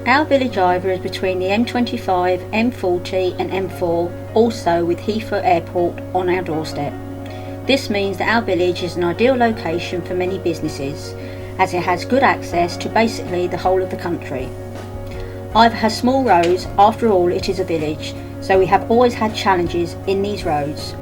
Our village IVER is between the M25, M40 and M4, also with Heathrow Airport on our doorstep. This means that our village is an ideal location for many businesses, as it has good access to basically the whole of the country. IVER has small roads, after all it is a village, so we have always had challenges in these roads,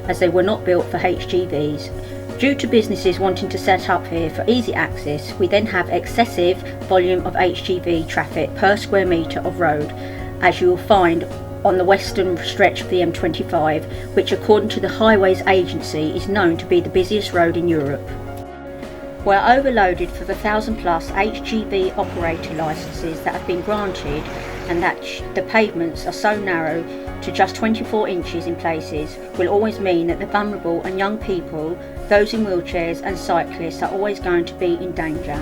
as they were not built for HGVs. Due to businesses wanting to set up here for easy access, we then have excessive volume of HGV traffic per square metre of road, as you will find on the western stretch of the M25, which according to the Highways Agency is known to be the busiest road in Europe. We're overloaded for the 1,000 plus HGV operator licences that have been granted, and that the pavements are so narrow to just 24 inches in places will always mean that the vulnerable and young people, those in wheelchairs and cyclists are always going to be in danger.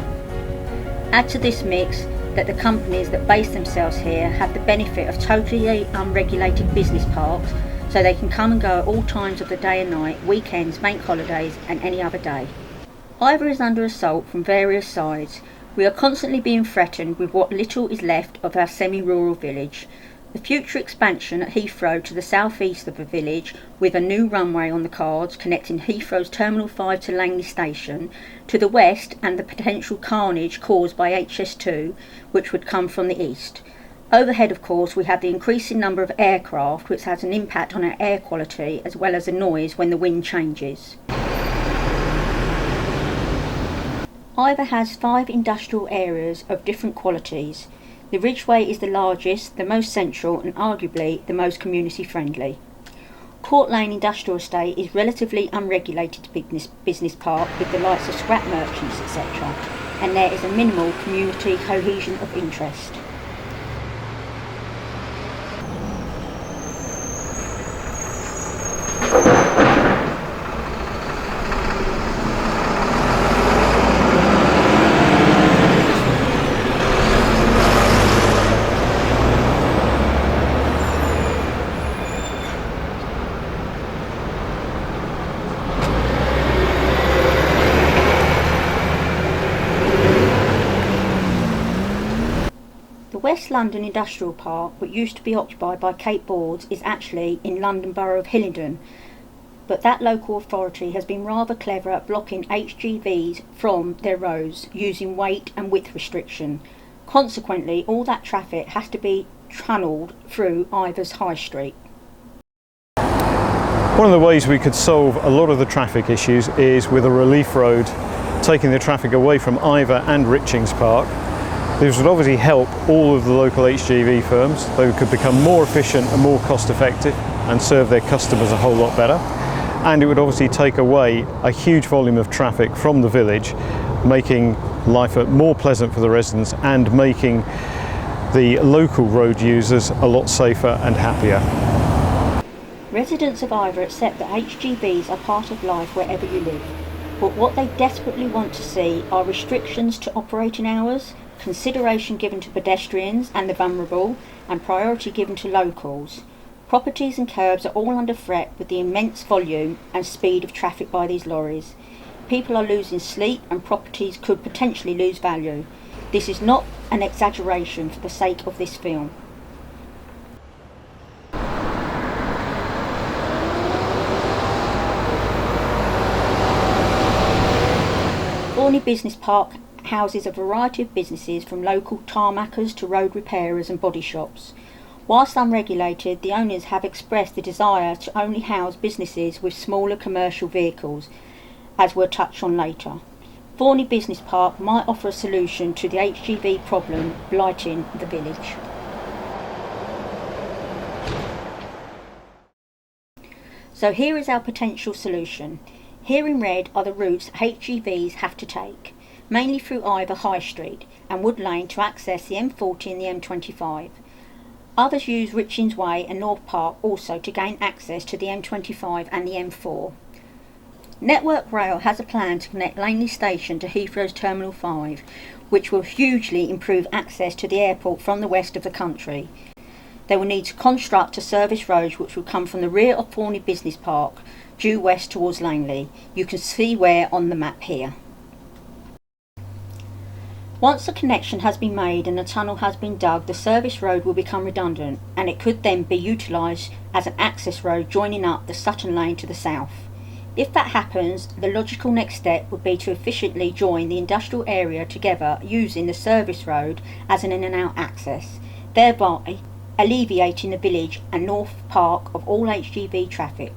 Add to this mix that the companies that base themselves here have the benefit of totally unregulated business parks, so they can come and go at all times of the day and night, weekends, bank holidays and any other day. IVER is under assault from various sides. We are constantly being threatened with what little is left of our semi-rural village. The future expansion at Heathrow to the south-east of the village, with a new runway on the cards connecting Heathrow's Terminal 5 to Langley Station, to the west, and the potential carnage caused by HS2, which would come from the east. Overhead, of course, we have the increasing number of aircraft, which has an impact on our air quality as well as the noise when the wind changes. IVER has 5 industrial areas of different qualities. The Ridgeway is the largest, the most central and arguably the most community friendly. Court Lane Industrial Estate is relatively unregulated business park with the likes of scrap merchants etc, and there is a minimal community cohesion of interest. The West London Industrial Park, which used to be occupied by Cape Boards, is actually in London Borough of Hillingdon, but that local authority has been rather clever at blocking HGVs from their roads using weight and width restriction. Consequently, all that traffic has to be tunnelled through IVER's High Street. One of the ways we could solve a lot of the traffic issues is with a relief road, taking the traffic away from IVER and Richings Park. This would obviously help all of the local HGV firms. They could become more efficient and more cost effective and serve their customers a whole lot better. And it would obviously take away a huge volume of traffic from the village, making life more pleasant for the residents and making the local road users a lot safer and happier. Residents of IVER accept that HGVs are part of life wherever you live, but what they desperately want to see are restrictions to operating hours, consideration given to pedestrians and the vulnerable, and priority given to locals. Properties and curbs are all under threat with the immense volume and speed of traffic by these lorries. People are losing sleep and properties could potentially lose value. This is not an exaggeration for the sake of this film. Thorney Business Park houses a variety of businesses from local tarmackers to road repairers and body shops. Whilst unregulated, the owners have expressed the desire to only house businesses with smaller commercial vehicles, as we'll touch on later. Thorney Business Park might offer a solution to the HGV problem blighting the village. So here is our potential solution. Here in red are the routes HGVs have to take, mainly through IVER High Street and Wood Lane to access the M40 and the M25. Others use Richings Way and North Park also to gain access to the M25 and the M4. Network Rail has a plan to connect Langley Station to Heathrow's Terminal 5, which will hugely improve access to the airport from the west of the country. They will need to construct a service road which will come from the rear of Thorney Business Park, due west towards Langley. You can see where on the map here. Once the connection has been made and the tunnel has been dug, the service road will become redundant, and it could then be utilised as an access road joining up the Sutton Lane to the south. If that happens, the logical next step would be to efficiently join the industrial area together using the service road as an in and out access, thereby alleviating the village and North Park of all HGV traffic.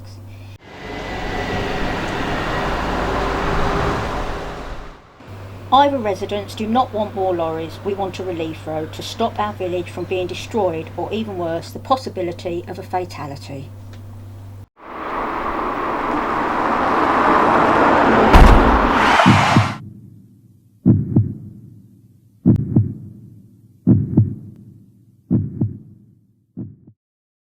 IVER residents do not want more lorries. We want a relief road to stop our village from being destroyed, or even worse, the possibility of a fatality.